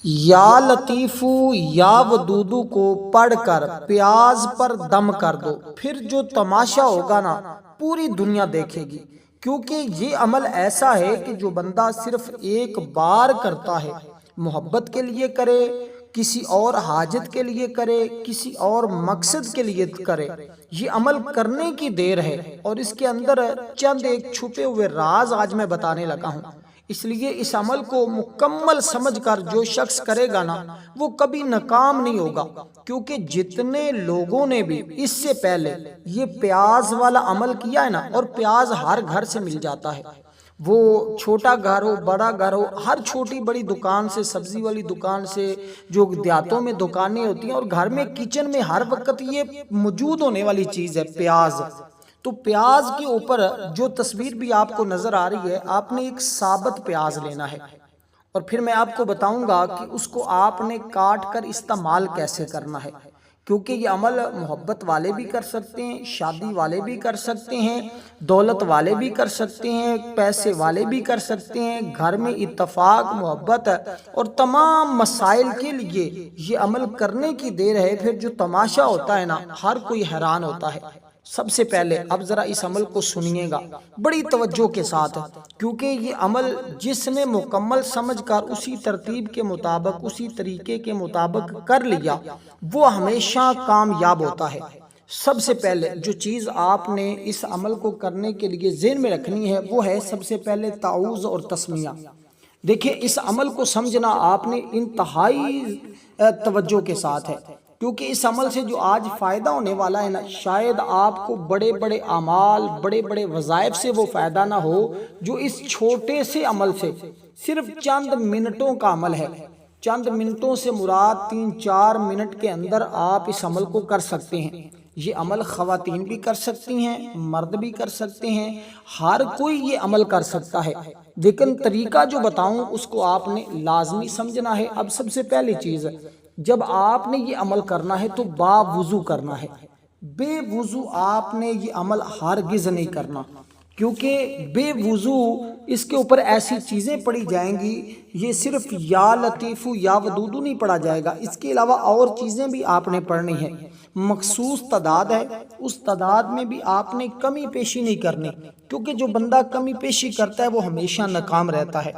یا لطیفو یا ودودو کو پڑھ کر پیاز پر دم کر دو، پھر جو تماشا ہوگا نا پوری دنیا دیکھے گی۔ کیونکہ یہ عمل ایسا ہے کہ جو بندہ صرف ایک بار کرتا ہے، محبت کے لیے کرے، کسی اور حاجت کے لیے کرے، کسی اور مقصد کے لیے کرے، یہ عمل کرنے کی دیر ہے۔ اور اس کے اندر چند ایک چھپے ہوئے راز آج میں بتانے لگا ہوں۔ اس لیے اس عمل کو مکمل سمجھ کر جو شخص کرے گا نا وہ کبھی ناکام نہیں ہوگا، کیونکہ جتنے لوگوں نے بھی اس سے پہلے یہ پیاز والا عمل کیا ہے نا، اور پیاز ہر گھر سے مل جاتا ہے، وہ چھوٹا گھر ہو بڑا گھر ہو، ہر چھوٹی بڑی دکان سے، سبزی والی دکان سے، جو دیہاتوں میں دکانیں ہوتی ہیں، اور گھر میں کچن میں ہر وقت یہ موجود ہونے والی چیز ہے پیاز۔ تو پیاز کے اوپر جو تصویر بھی آپ کو نظر آ رہی ہے، آپ نے ایک ثابت پیاز لینا ہے، اور پھر میں آپ کو بتاؤں گا کہ اس کو آپ نے کاٹ کر استعمال کیسے کرنا ہے، کیونکہ یہ عمل محبت والے بھی کر سکتے ہیں، شادی والے بھی کر سکتے ہیں، دولت والے بھی کر سکتے ہیں، پیسے والے بھی کر سکتے ہیں، گھر میں اتفاق محبت اور تمام مسائل کے لیے یہ عمل کرنے کی دیر ہے۔ پھر جو تماشا ہوتا ہے نا، ہر کوئی حیران ہوتا ہے۔ سب سے پہلے اب ذرا اس عمل کو سنیے گا بڑی توجہ کے ساتھ، کیونکہ یہ عمل جس نے مکمل سمجھ کر اسی ترتیب کے مطابق، اسی طریقے کے مطابق کر لیا، وہ ہمیشہ کامیاب ہوتا ہے۔ سب سے پہلے جو چیز آپ نے اس عمل کو کرنے کے لیے ذہن میں رکھنی ہے وہ ہے سب سے پہلے تعوذ اور تسمیہ۔ دیکھیں اس عمل کو سمجھنا آپ نے انتہائی توجہ کے ساتھ ہے، کیونکہ اس عمل سے جو آج فائدہ ہونے والا ہے نا، شاید آپ کو بڑے بڑے اعمال، بڑے بڑے وظائف سے وہ فائدہ نہ ہو جو اس چھوٹے سے عمل سے، صرف چند منٹوں کا عمل ہے۔ چند منٹوں سے مراد 3-4 منٹ کے اندر آپ اس عمل کو کر سکتے ہیں۔ یہ عمل خواتین بھی کر سکتی ہیں، مرد بھی کر سکتے ہیں، ہر کوئی یہ عمل کر سکتا ہے، لیکن طریقہ جو بتاؤں اس کو آپ نے لازمی سمجھنا ہے۔ اب سب سے پہلی چیز، جب آپ نے یہ عمل کرنا ہے تو با وضو کرنا ہے۔ بے وضو آپ نے یہ عمل ہرگز نہیں کرنا، کیونکہ بے وضو اس کے اوپر ایسی چیزیں پڑھی جائیں گی، یہ صرف یا لطیف یا ودود نہیں پڑھا جائے گا، اس کے علاوہ اور چیزیں بھی آپ نے پڑھنی ہے۔ مخصوص تعداد ہے، اس تعداد میں بھی آپ نے کمی پیشی نہیں کرنی، کیونکہ جو بندہ کمی پیشی کرتا ہے وہ ہمیشہ ناکام رہتا ہے۔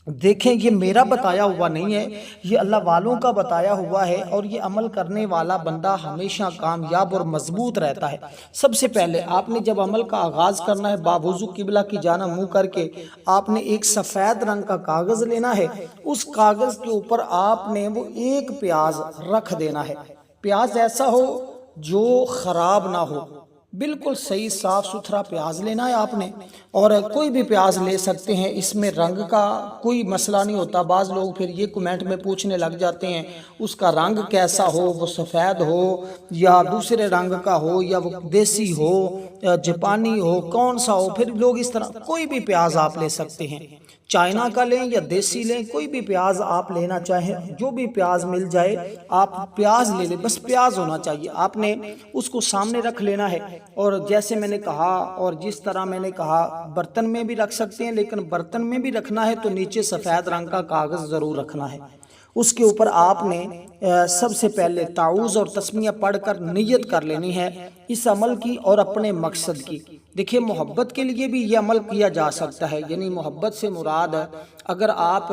دیکھیں یہ میرا بتایا ہوا نہیں ہے، یہ اللہ والوں کا بتایا ہوا ہے، اور یہ عمل کرنے والا بندہ ہمیشہ کامیاب اور مضبوط رہتا ہے۔ سب سے پہلے آپ نے جب عمل کا آغاز کرنا ہے، باوضو قبلہ کی جانب منہ کر کے آپ نے ایک سفید رنگ کا کاغذ لینا ہے، اس کاغذ کے اوپر آپ نے وہ ایک پیاز رکھ دینا ہے۔ پیاز ایسا ہو جو خراب نہ ہو، بالکل صحیح صاف ستھرا پیاز لینا ہے آپ نے، اور کوئی بھی پیاز لے سکتے ہیں، اس میں رنگ کا کوئی مسئلہ نہیں ہوتا۔ بعض لوگ پھر یہ کمنٹ میں پوچھنے لگ جاتے ہیں اس کا رنگ کیسا ہو، وہ سفید ہو یا دوسرے رنگ کا ہو، یا وہ دیسی ہو یا جاپانی ہو، کون سا ہو۔ پھر لوگ اس طرح، کوئی بھی پیاز آپ لے سکتے ہیں، چائنا کا لیں یا دیسی لیں، کوئی بھی پیاز آپ لینا چاہیں، جو بھی پیاز مل جائے آپ پیاز لے لیں، بس پیاز ہونا چاہیے۔ آپ نے اس کو سامنے رکھ لینا ہے، اور جیسے میں نے کہا اور جس طرح میں نے کہا برتن میں بھی رکھ سکتے ہیں، لیکن برتن میں بھی رکھنا ہے تو نیچے سفید رنگ کا کاغذ ضرور رکھنا ہے۔ اس کے اوپر آپ نے سب سے پہلے تعوذ اور تسمیہ پڑھ کر نیت کر لینی ہے اس عمل کی اور اپنے مقصد کی۔ دیکھیں محبت کے لیے بھی یہ عمل کیا جا سکتا ہے، یعنی محبت سے مراد اگر آپ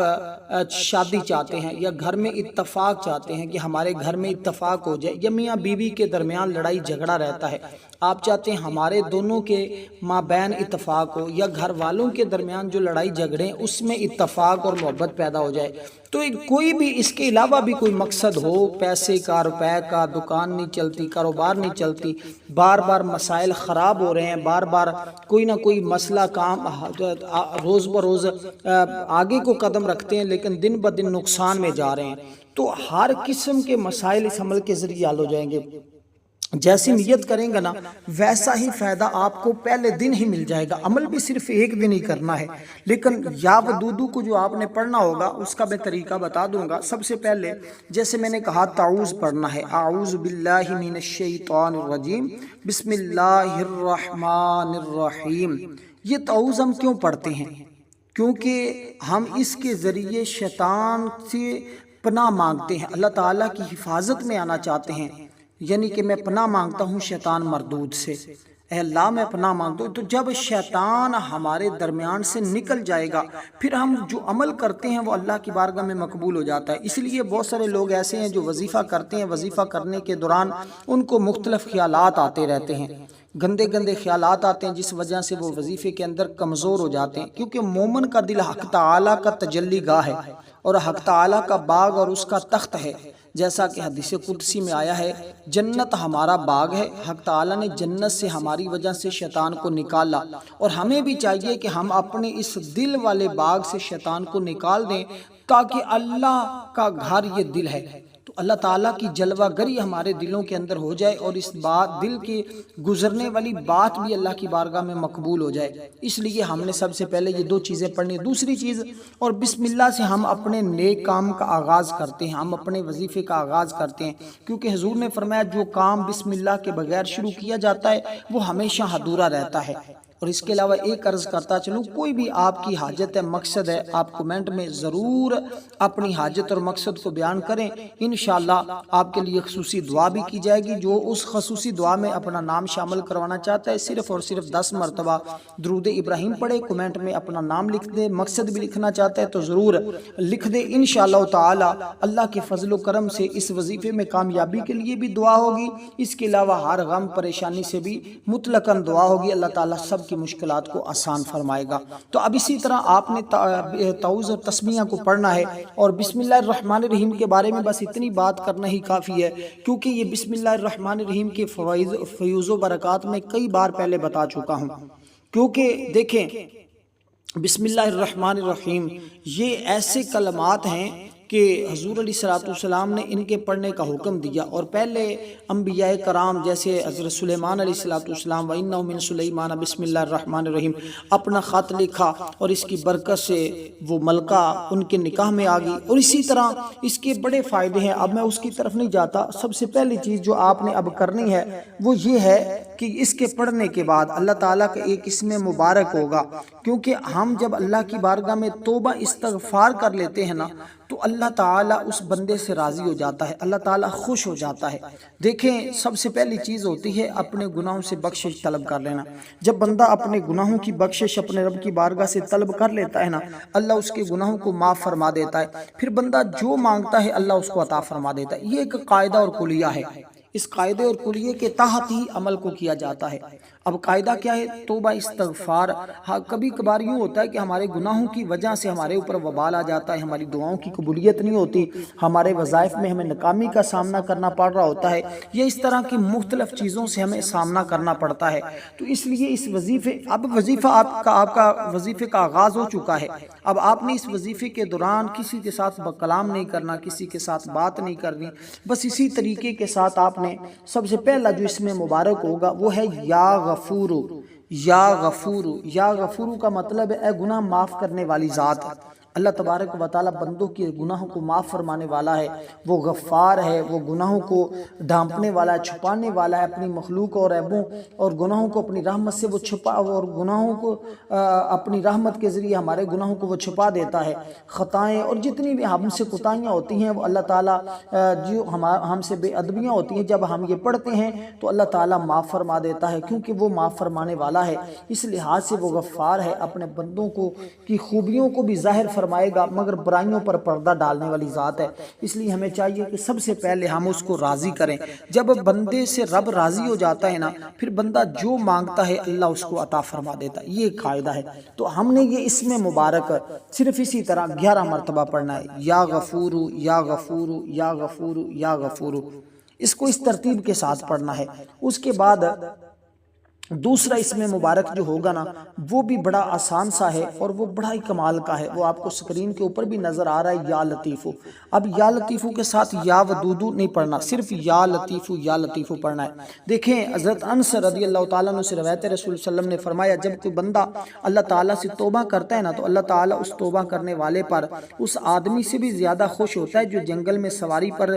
شادی چاہتے ہیں یا گھر میں اتفاق چاہتے ہیں کہ ہمارے گھر میں اتفاق ہو جائے، یا میاں بیوی کے درمیان لڑائی جھگڑا رہتا ہے، آپ چاہتے ہیں ہمارے دونوں کے مابین اتفاق ہو، یا گھر والوں کے درمیان جو لڑائی جھگڑے ہیں اس میں اتفاق اور محبت پیدا ہو جائے، تو کوئی بھی اس کے علاوہ بھی کوئی مقصد ہو، پیسے کا، روپے کا، دکان نہیں چلتی، کاروبار نہیں چلتی، بار بار مسائل خراب ہو رہے ہیں، بار بار کوئی نہ کوئی مسئلہ کام روز بروز آگے کو قدم رکھتے ہیں لیکن دن بدن نقصان میں جا رہے ہیں، تو ہر قسم کے مسائل اس عمل کے ذریعے حل ہو جائیں گے۔ جیسی نیت کریں گے نا ویسا ہی فائدہ آپ کو پہلے دن ہی مل جائے گا۔ عمل بھی صرف ایک دن ہی کرنا ہے، لیکن یا ودودو کو جو آپ نے پڑھنا ہوگا اس کا میں طریقہ بتا دوں گا۔ سب سے پہلے جیسے میں نے کہا تعوذ پڑھنا ہے، اعوذ باللہ من الشیطان الرجیم، بسم اللہ الرحمن الرحیم۔ یہ تعوذ ہم کیوں پڑھتے ہیں؟ کیونکہ ہم اس کے ذریعے شیطان سے پناہ مانگتے ہیں، اللہ تعالیٰ کی حفاظت میں آنا چاہتے ہیں، یعنی کہ میں پناہ مانگتا ہوں شیطان مردود سے، اے اللہ میں پناہ مانگتا ہوں۔ تو جب شیطان ہمارے درمیان سے نکل جائے گا پھر ہم جو عمل کرتے ہیں وہ اللہ کی بارگاہ میں مقبول ہو جاتا ہے۔ اس لیے بہت سارے لوگ ایسے ہیں جو وظیفہ کرتے ہیں، وظیفہ کرنے کے دوران ان کو مختلف خیالات آتے رہتے ہیں، گندے گندے خیالات آتے ہیں، جس وجہ سے وہ وظیفے کے اندر کمزور ہو جاتے ہیں، کیونکہ مومن کا دل حق تعالیٰ کا تجلی گاہ ہے اور حق تعالیٰ کا باغ اور اس کا تخت ہے، جیسا کہ حدیث قدسی میں آیا ہے جنت ہمارا باغ ہے۔ حق تعالیٰ نے جنت سے ہماری وجہ سے شیطان کو نکالا، اور ہمیں بھی چاہیے کہ ہم اپنے اس دل والے باغ سے شیطان کو نکال دیں، تاکہ اللہ کا گھر یہ دل ہے، تو اللہ تعالیٰ کی جلوہ گری ہمارے دلوں کے اندر ہو جائے اور اس بات دل کے گزرنے والی بات بھی اللہ کی بارگاہ میں مقبول ہو جائے۔ اس لیے ہم نے سب سے پہلے یہ دو چیزیں پڑھنی۔ دوسری چیز، اور بسم اللہ سے ہم اپنے نیک کام کا آغاز کرتے ہیں، ہم اپنے وظیفے کا آغاز کرتے ہیں، کیونکہ حضور نے فرمایا جو کام بسم اللہ کے بغیر شروع کیا جاتا ہے وہ ہمیشہ ادھورا رہتا ہے۔ اور اس کے علاوہ ایک عرض کرتا چلوں، کوئی بھی آپ کی حاجت ہے، مقصد ہے، آپ کومنٹ میں ضرور اپنی حاجت اور مقصد کو بیان کریں، انشاءاللہ آپ کے لیے خصوصی دعا بھی کی جائے گی۔ جو اس خصوصی دعا میں اپنا نام شامل کروانا چاہتا ہے صرف اور صرف 10 مرتبہ درود ابراہیم پڑھے، کومنٹ میں اپنا نام لکھ دے، مقصد بھی لکھنا چاہتا ہے تو ضرور لکھ دے، انشاءاللہ تعالی اللہ کے فضل و کرم سے اس وظیفے میں کامیابی کے لیے بھی دعا ہوگی، اس کے علاوہ ہر غم پریشانی سے بھی مطلقاً دعا ہوگی، اللہ تعالیٰ سب کی مشکلات کو آسان فرمائے گا۔ تو اب اسی طرح آپ نے تعوذ اور تسمیہ کو پڑھنا ہے، اور بسم اللہ الرحمن الرحیم کے بارے میں بس اتنی بات کرنا ہی کافی ہے، کیونکہ یہ بسم اللہ الرحمن الرحیم کے فیوز و برکات میں کئی بار پہلے بتا چکا ہوں۔ کیونکہ دیکھیں بسم اللہ الرحمن الرحیم یہ ایسے کلمات ہیں کہ حضور علیہ السلام نے ان کے پڑھنے کا حکم دیا، اور پہلے انبیاء کرام جیسے حضرت سلیمان علیہ السلام وَإِنَّهُ مِن سُلَيْمَانَ بسم اللہ الرحمن الرحیم اپنا خط لکھا، اور اس کی برکت سے وہ ملکہ ان کے نکاح میں آ گئی، اور اسی طرح اس کے بڑے فائدے ہیں۔ اب میں اس کی طرف نہیں جاتا، سب سے پہلی چیز جو آپ نے اب کرنی ہے وہ یہ ہے کہ اس کے پڑھنے کے بعد اللہ تعالیٰ کا ایک اسم مبارک ہوگا، کیونکہ ہم جب اللہ کی بارگاہ میں توبہ استغفار کر لیتے ہیں نا تو اللہ تعالیٰ اس بندے سے راضی ہو جاتا ہے، اللہ تعالیٰ خوش ہو جاتا ہے۔ دیکھیں سب سے پہلی چیز ہوتی ہے اپنے گناہوں سے بخشش طلب کر لینا۔ جب بندہ اپنے گناہوں کی بخشش اپنے رب کی بارگاہ سے طلب کر لیتا ہے نا، اللہ اس کے گناہوں کو معاف فرما دیتا ہے، پھر بندہ جو مانگتا ہے اللہ اس کو عطا فرما دیتا ہے۔ یہ ایک قاعدہ اور کلیہ ہے، اس قاعدے اور کلیے کے تحت ہی عمل کو کیا جاتا ہے۔ اب قاعدہ کیا ہے؟ توبہ استغفار۔ ہاں کبھی کبھار یوں ہوتا ہے کہ ہمارے گناہوں کی وجہ سے ہمارے اوپر وبال آ جاتا ہے، ہماری دعاؤں کی قبولیت نہیں ہوتی، ہمارے وظائف میں ہمیں ناکامی کا سامنا کرنا پڑ رہا ہوتا ہے، یا اس طرح کی مختلف چیزوں سے ہمیں سامنا کرنا پڑتا ہے۔ تو اس لیے اس وظیفے اب وظیفہ آپ کا وظیفے کا آغاز ہو چکا ہے، اب آپ نے اس وظیفے کے دوران کسی کے ساتھ کلام نہیں کرنا، کسی کے ساتھ بات نہیں کرنی، بس اسی طریقے کے ساتھ آپ نے سب سے پہلا جو اس میں مبارک ہوگا وہ ہے یا غفورو۔ یا غفورو، یا غفورو کا مطلب ہے اے گناہ معاف کرنے والی ذات۔ اللہ تبارک و تعالیٰ بندوں کے گناہوں کو معاف فرمانے والا ہے، وہ غفار ہے، وہ گناہوں کو ڈھانپنے والا ہے، چھپانے والا ہے، اپنی مخلوق اور عیبوں اور گناہوں کو اپنی رحمت سے وہ چھپا، اور گناہوں کو اپنی رحمت کے ذریعے ہمارے گناہوں کو وہ چھپا دیتا ہے۔ خطائیں اور جتنی بھی ہم سے کوتاہیاں ہوتی ہیں وہ اللہ تعالیٰ جو ہم سے بے ادبیاں ہوتی ہیں جب ہم یہ پڑھتے ہیں تو اللہ تعالیٰ معاف فرما دیتا ہے، کیونکہ وہ معاف فرمانے والا ہے، اس لحاظ سے وہ غفار ہے، اپنے بندوں کو کی خوبیوں کو بھی ظاہر فرمائے گا مگر برائیوں پر پردہ ڈالنے والی ذات ہے۔ اس لیے ہمیں چاہیے کہ سب سے پہلے ہم اس کو راضی کریں۔ جب بندے سے رب راضی ہو جاتا ہے نا پھر بندہ جو مانگتا ہے اللہ اس کو عطا فرما دیتا ہے، یہ ایک قاعدہ ہے۔ تو ہم نے یہ اسم مبارک صرف اسی طرح 11 مرتبہ پڑھنا ہے، یا غفورو یا غفورو یا غفورو یا غفورو، اس کو اس ترتیب کے ساتھ پڑھنا ہے۔ اس کے بعد دوسرا اسم مبارک جو ہوگا نا وہ بھی بڑا آسان سا ہے اور وہ بڑا ہی کمال کا ہے، وہ آپ کو سکرین کے اوپر بھی نظر آ رہا ہے، یا لطیفو۔ اب یا لطیفو کے ساتھ یا ودودو نہیں پڑھنا، صرف یا لطیفو پڑھنا ہے۔ دیکھیں حضرت انس رضی اللہ تعالیٰ عنہ سے روایت ہے، رسول صلی اللہ علیہ وسلم نے فرمایا جب کوئی بندہ اللہ تعالیٰ سے توبہ کرتا ہے نا تو اللہ تعالیٰ اس توبہ کرنے والے پر اس آدمی سے بھی زیادہ خوش ہوتا ہے جو جنگل میں سواری پر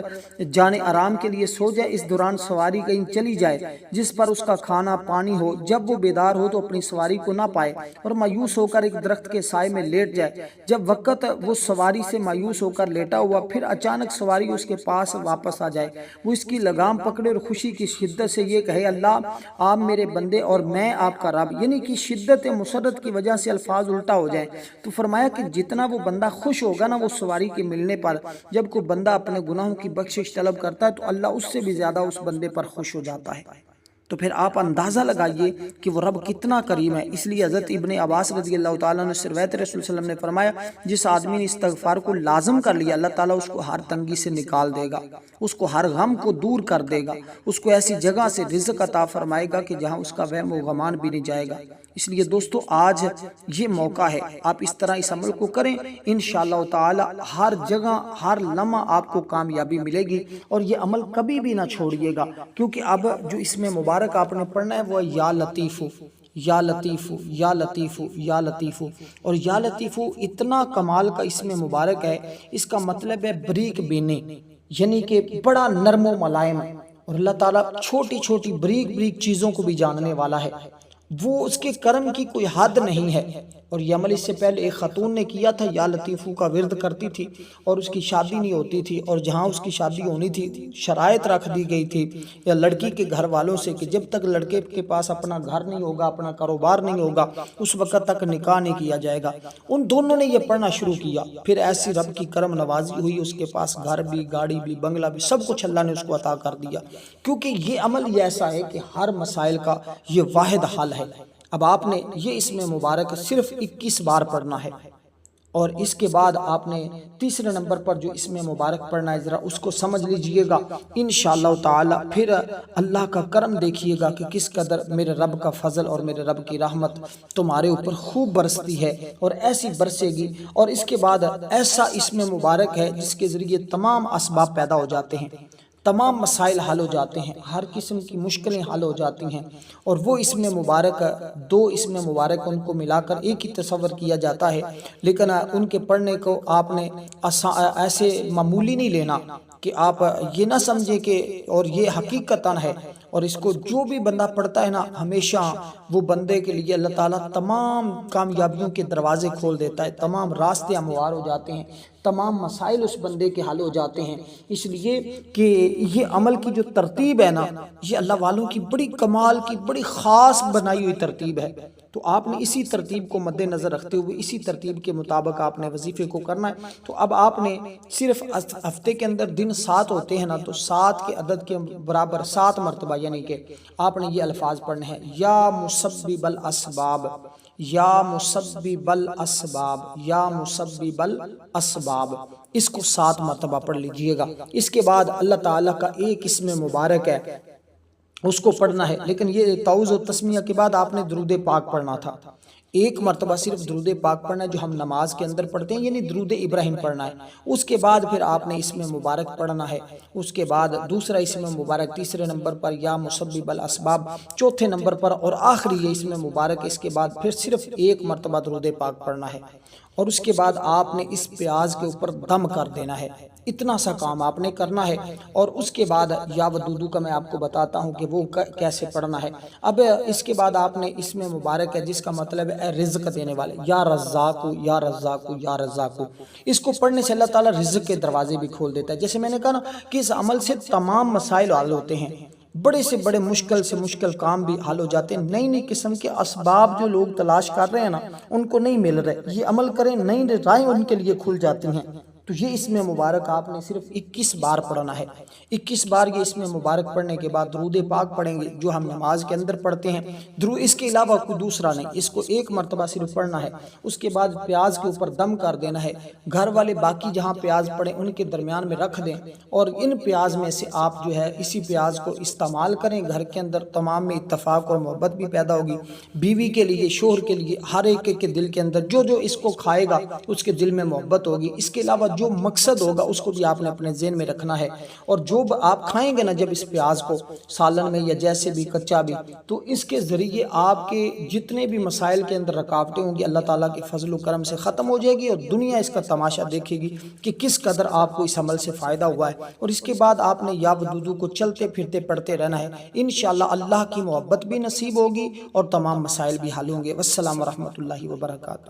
جانے آرام کے لیے سو جائے، اس دوران سواری کہیں چلی جائے، جس پر اس کا کھانا پانی ہو، جب وہ بیدار ہو تو اپنی سواری کو نہ پائے اور مایوس ہو کر ایک درخت کے سائے میں لیٹ جائے۔ جب وقت وہ سواری سے مایوس ہو کر لیٹا ہوا پھر اچانک سواری اس کے پاس واپس آ جائے، وہ اس کی لگام پکڑے اور خوشی کی شدت سے یہ کہے اللہ آپ میرے بندے اور میں آپ کا رب، یعنی کہ شدت مسرت کی وجہ سے الفاظ الٹا ہو جائیں۔ تو فرمایا کہ جتنا وہ بندہ خوش ہوگا نا وہ سواری کے ملنے پر، جب کوئی بندہ اپنے گناہوں کی بخشش طلب کرتا ہے تو اللہ اس سے بھی زیادہ اس بندے پر خوش ہو جاتا ہے۔ تو پھر آپ اندازہ لگائیے کہ وہ رب کتنا کریم ہے۔ اس لیے حضرت ابن عباس رضی اللہ تعالیٰ عنہ سے روایت رسول صلی اللہ علیہ وسلم نے فرمایا جس آدمی نے استغفار کو لازم کر لیا اللہ تعالیٰ اس کو ہر تنگی سے نکال دے گا، اس کو ہر غم کو دور کر دے گا، اس کو ایسی جگہ سے رزق عطا فرمائے گا کہ جہاں اس کا وہم و گمان بھی نہیں جائے گا۔ اس لیے دوستو آج یہ موقع ہے، آپ اس طرح اس عمل کو کریں، انشاءاللہ تعالی ہر جگہ ہر لمحہ آپ کو کامیابی ملے گی، اور یہ عمل کبھی بھی نہ چھوڑیے گا، کیونکہ اب جو اس میں مبارک آپ نے پڑھنا ہے وہ یا لطیفو یا لطیفو یا لطیفو یا لطیفو، اور یا لطیفو اتنا کمال کا اس میں مبارک ہے، اس کا مطلب ہے بریک بینے، یعنی کہ بڑا نرم و ملائم، اور اللہ تعالیٰ چھوٹی چھوٹی بریک بریک چیزوں کو بھی جاننے والا ہے، وہ اس کے کرم کی کوئی حد نہیں ہے۔ اور یہ عمل اس سے پہلے ایک خاتون نے کیا تھا، یا لطیفو کا ورد کرتی تھی اور اس کی شادی نہیں ہوتی تھی، اور جہاں اس کی شادی ہونی تھی شرائط رکھ دی گئی تھی یا لڑکی کے گھر والوں سے کہ جب تک لڑکے کے پاس اپنا گھر نہیں ہوگا، اپنا کاروبار نہیں ہوگا، اس وقت تک نکاح نہیں کیا جائے گا۔ ان دونوں نے یہ پڑھنا شروع کیا، پھر ایسی رب کی کرم نوازی ہوئی، اس کے پاس گھر بھی، گاڑی بھی، بنگلہ بھی، سب کچھ اللہ نے اس کو عطا کر دیا، کیونکہ یہ عمل یہ ایسا ہے کہ ہر مسائل کا یہ واحد حل ہے۔ اب آپ نے یہ اس میں مبارک صرف 21 بار پڑھنا ہے، اور اس کے بعد آپ نے تیسرے نمبر پر جو اس میں مبارک پڑھنا ہے ذرا اس کو سمجھ لیجئے گا انشاءاللہ تعالی، پھر اللہ کا کرم دیکھیے گا کہ کس قدر میرے رب کا فضل اور میرے رب کی رحمت تمہارے اوپر خوب برستی ہے، اور ایسی برسے گی۔ اور اس کے بعد ایسا اس میں مبارک ہے جس کے ذریعے تمام اسباب پیدا ہو جاتے ہیں، تمام مسائل حل ہو جاتے ہیں، ہر قسم کی مشکلیں حل ہو جاتی ہیں، اور وہ اس میں مبارک دو اس میں مبارک ان کو ملا کر ایک ہی تصور کیا جاتا ہے، لیکن ان کے پڑھنے کو آپ نے ایسے معمولی نہیں لینا کہ آپ یہ نہ سمجھیں کہ، اور یہ حقیقتاً ہے، اور اس کو جو بھی بندہ پڑھتا ہے نا ہمیشہ وہ بندے کے لیے اللہ تعالیٰ تمام کامیابیوں کے دروازے کھول دیتا ہے، تمام راستے ہموار ہو جاتے ہیں، تمام مسائل اس بندے کے حل ہو جاتے ہیں۔ اس لیے کہ یہ عمل کی جو ترتیب ہے نا یہ اللہ والوں کی بڑی کمال کی بڑی خاص بنائی ہوئی ترتیب ہے، تو آپ نے اسی ترتیب کو مد نظر رکھتے ہوئے اسی ترتیب کے مطابق آپ نے وظیفے کو کرنا ہے۔ تو اب آپ نے صرف ہفتے کے اندر دن 7 ہوتے ہیں نا، تو 7 کے عدد کے برابر 7 مرتبہ یعنی کہ آپ نے یہ الفاظ پڑھنے ہیں، یا مسبب الاسباب، یا مسبب الاسباب، یا مسبب الاسباب، اس کو 7 مرتبہ پڑھ لیجئے گا۔ اس کے بعد اللہ تعالیٰ کا ایک اسم مبارک ہے اس کو پڑھنا ہے، لیکن یہ تعوذ و تسمیہ کے بعد آپ نے درود پاک پڑھنا تھا، ایک مرتبہ صرف درود پاک پڑھنا ہے جو ہم نماز کے اندر پڑھتے ہیں، یعنی درود ابراہیم پڑھنا ہے۔ اس کے بعد پھر آپ نے اسم مبارک پڑھنا ہے، اس کے بعد دوسرا اسم مبارک تیسرے نمبر پر یا مسبب الاسباب چوتھے نمبر پر، اور آخری یہ اسم مبارک، اس کے بعد پھر صرف ایک مرتبہ درود پاک پڑھنا ہے، اور اس کے بعد آپ نے اس پیاز کے اوپر دم کر دینا ہے۔ اتنا سا کام آپ نے کرنا ہے، اور اس کے بعد یا ودودو کا میں آپ کو بتاتا ہوں کہ وہ کیسے پڑھنا ہے۔ اب اس کے بعد آپ نے اسم مبارک ہے جس کا مطلب ہے اے رزق دینے والے، یا رزاقو یا رزاقو یا رزاقو، اس کو پڑھنے سے اللہ تعالیٰ رزق کے دروازے بھی کھول دیتا ہے۔ جیسے میں نے کہا نا کہ اس عمل سے تمام مسائل حل ہوتے ہیں، بڑے سے بڑے مشکل سے مشکل کام بھی حل ہو جاتے ہیں، نئی نئی قسم کے اسباب جو لوگ تلاش کر رہے ہیں نا ان کو نہیں مل رہے، یہ عمل کریں نئی نئی راہیں ان کے لیے کھل جاتی ہیں۔ تو یہ اسم مبارک آپ نے صرف 21 بار پڑھنا ہے، 21 بار یہ اسم مبارک پڑھنے کے بعد درود پاک پڑھیں گے جو ہم نماز کے اندر پڑھتے ہیں، اس کے علاوہ کوئی دوسرا نہیں، اس کو ایک مرتبہ صرف پڑھنا ہے۔ اس کے بعد پیاز کے اوپر دم کر دینا ہے، گھر والے باقی جہاں پیاز پڑیں ان کے درمیان میں رکھ دیں، اور ان پیاز میں سے آپ جو ہے اسی پیاز کو استعمال کریں، گھر کے اندر تمام میں اتفاق اور محبت بھی پیدا ہوگی، بیوی کے لیے، شوہر کے لیے، ہر ایک کے دل کے اندر جو جو اس کو کھائے گا اس کے دل میں محبت ہوگی۔ اس کے علاوہ جو مقصد ہوگا اس کو بھی آپ نے اپنے ذہن میں رکھنا ہے۔ اور جو آپ کھائیں گے نا جب اس پیاز کو سالن میں یا جیسے بھی کچا بھی، تو اس کے ذریعے آپ کے جتنے بھی مسائل کے اندر رکاوٹیں ہوں گی اللہ تعالیٰ کے فضل و کرم سے ختم ہو جائے گی، اور دنیا اس کا تماشا دیکھے گی کہ کس قدر آپ کو اس عمل سے فائدہ ہوا ہے۔ اور اس کے بعد آپ نے یا ودودو کو چلتے پھرتے پڑھتے رہنا ہے، انشاءاللہ اللہ کی محبت بھی نصیب ہوگی اور تمام مسائل بھی حل ہوں گے۔ والسلام ورحمۃ اللہ وبرکاتہ۔